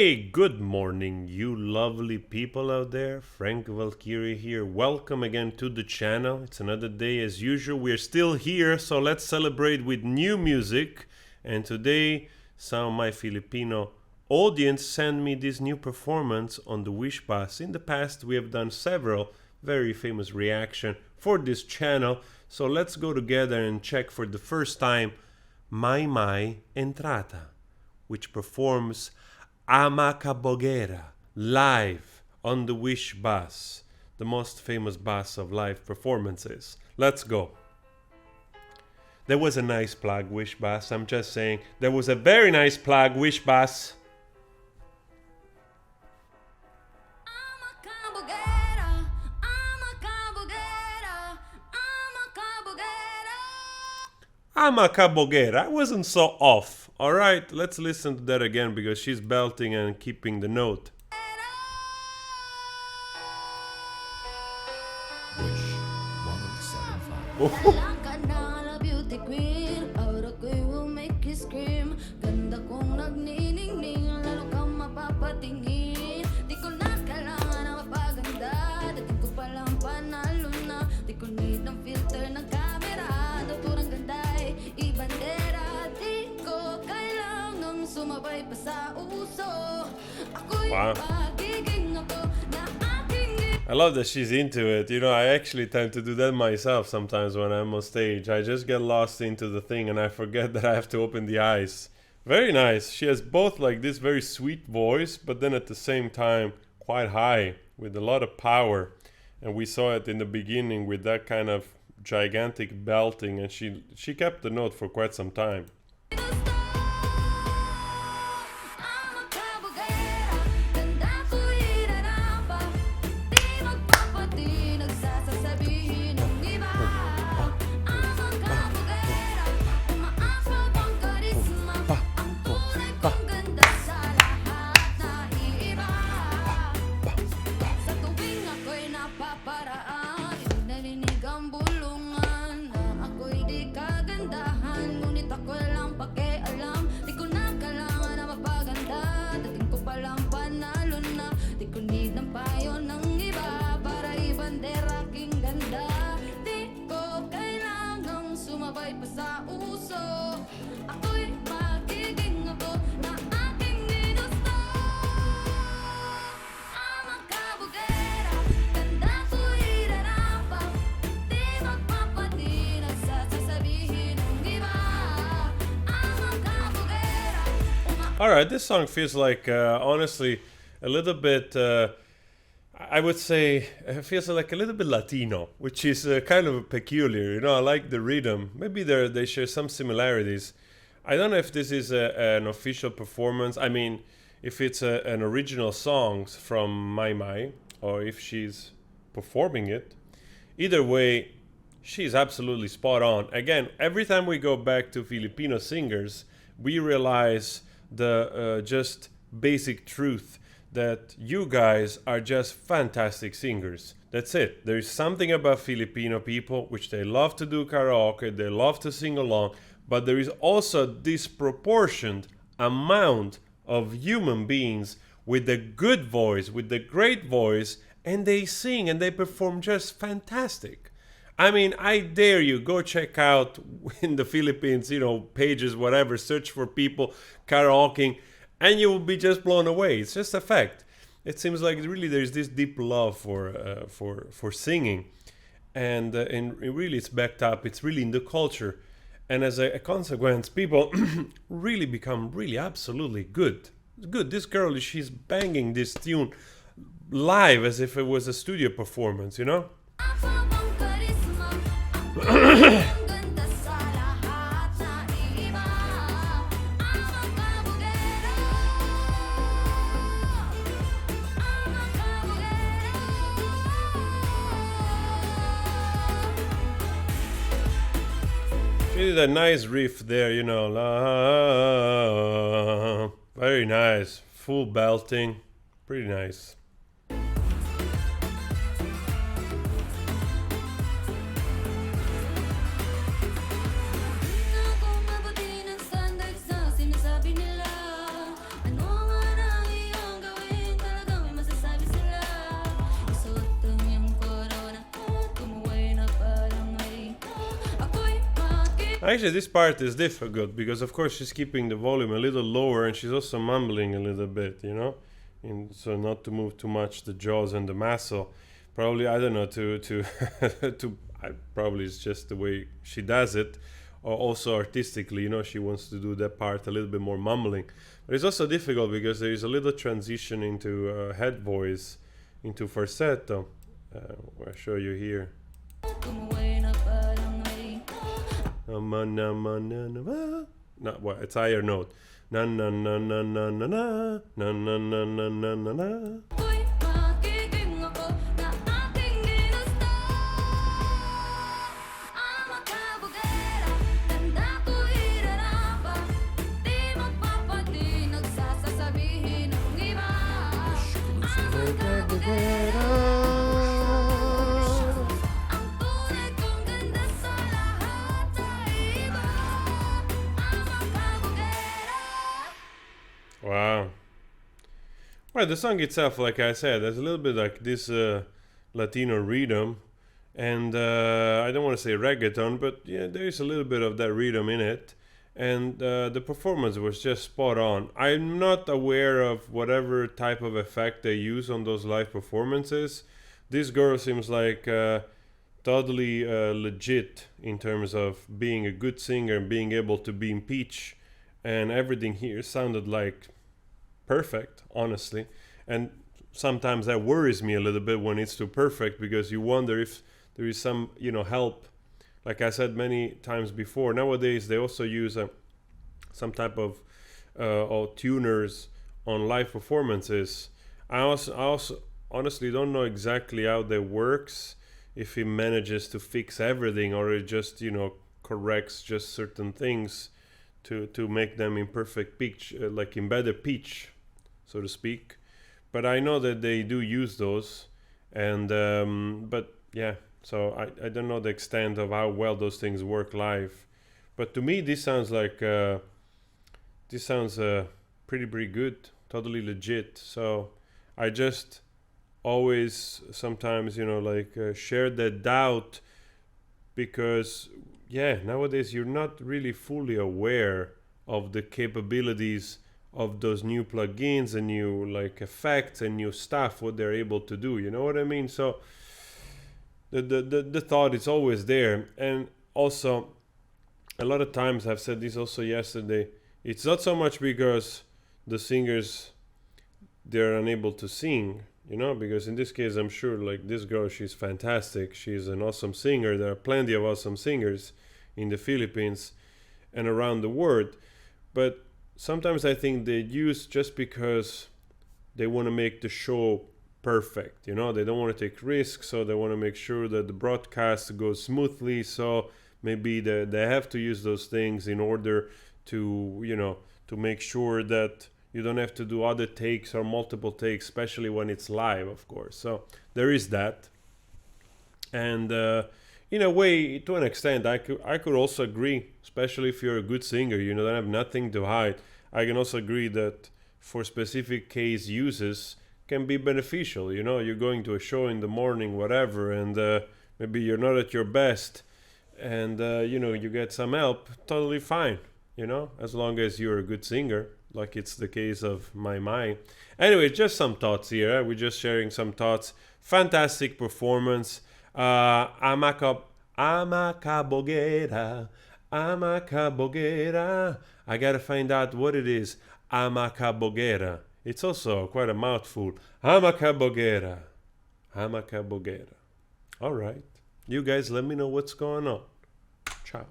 Hey, good morning, you lovely people out there. Frank Valkyrie here. Welcome again to the channel. It's another day as usual. We're still here, so let's celebrate with new music. And today, some of my Filipino audience sent me this new performance on the Wish Bus. In the past, we have done several very famous reaction for this channel. So let's go together and check for the first time Maymay Entrata, which performs Amakabogera live on the Wish Bus, the most famous bus of live performances. Let's go. There was a nice plug, Wish Bus. I'm just saying, there was a very nice plug, Wish Bus. Amakabogera. I wasn't so off. Alright, let's listen to that again because she's belting and keeping the note. Wish 1075. Wow. I love that she's into it. You know, I actually tend to do that myself sometimes when I'm on stage. I just get lost into the thing and I forget that I have to open the eyes. Very nice. She has both like this very sweet voice, but then at the same time quite high with a lot of power. And we saw it in the beginning with that kind of gigantic belting, and she kept the note for quite some time. Alright, this song feels like, honestly, a little bit, I would say, it feels like a little bit Latino, which is kind of peculiar. You know, I like the rhythm. Maybe they share some similarities. I don't know if this is an official performance. I mean, if it's an original song from Maymay, or if she's performing it. Either way, she's absolutely spot on. Again, every time we go back to Filipino singers, we realize the just basic truth that you guys are just fantastic singers. That's it. There is something about Filipino people which they love to do karaoke, they love to sing along, but there is also a disproportionate amount of human beings with a good voice, with a great voice, and they sing and they perform just fantastic. I mean, I dare you, go check out in the Philippines, you know, pages, whatever, search for people karaokeing, and you will be just blown away. It's just a fact. It seems like really there's this deep love for singing, and really it's backed up. It's really in the culture, and as a consequence, people really become really absolutely good. Good. This girl, she's banging this tune live as if it was a studio performance, you know. She did a nice riff there, you know. Very nice. Full belting. Pretty nice. Actually, this part is difficult because, of course, she's keeping the volume a little lower and she's also mumbling a little bit, you know, so not to move too much the jaws and the muscle. Probably, I don't know, to probably it's just the way she does it, or also artistically, you know, she wants to do that part a little bit more mumbling. But it's also difficult because there is a little transition into head voice, into falsetto. I'll show you here. No, well, it's higher note. Na na na na na na na na na na na na na na. Wow. Well, the song itself, like I said, there's a little bit like this Latino rhythm, and I don't want to say reggaeton, but yeah, there is a little bit of that rhythm in it, and the performance was just spot on. I'm not aware of whatever type of effect they use on those live performances. This girl seems like totally legit in terms of being a good singer and being able to be in pitch, and everything here sounded like perfect, honestly. And sometimes that worries me a little bit when it's too perfect, because you wonder if there is some, you know, help. Like I said many times before, nowadays they also use some type of tuners on live performances. I also honestly don't know exactly how that works, if he manages to fix everything or it just, you know, corrects just certain things to make them in perfect pitch, like in better pitch, so to speak. But I know that they do use those, and but yeah, so I don't know the extent of how well those things work live. But to me, this sounds like this sounds pretty good, totally legit. So I just always sometimes, you know, like share that doubt, because yeah, nowadays you're not really fully aware of the capabilities of those new plugins and new like effects and new stuff, what they're able to do, you know what I mean? So the thought is always there. And also, a lot of times, I've said this also yesterday, it's not so much because the singers, they're unable to sing, you know, because in this case, I'm sure, like, this girl, she's fantastic, she's an awesome singer. There are plenty of awesome singers in the Philippines and around the world. But sometimes I think they use just because they want to make the show perfect, you know, they don't want to take risks, so they want to make sure that the broadcast goes smoothly. So maybe they have to use those things in order to, you know, to make sure that you don't have to do other takes or multiple takes, especially when it's live, of course. So there is that. And in a way, to an extent, I could also agree, especially if you're a good singer, you know, don't have nothing to hide. I can also agree that for specific case uses can be beneficial. You know, you're going to a show in the morning, whatever, and maybe you're not at your best, and you know, you get some help, totally fine, you know, as long as you're a good singer, like it's the case of Maymay. Anyway, just some thoughts here. We're just sharing some thoughts. Fantastic performance. Amakabogera. Amakabogera. I gotta find out what it is. Amakabogera. It's also quite a mouthful. Amakabogera. Amakabogera. All right. You guys let me know what's going on. Ciao.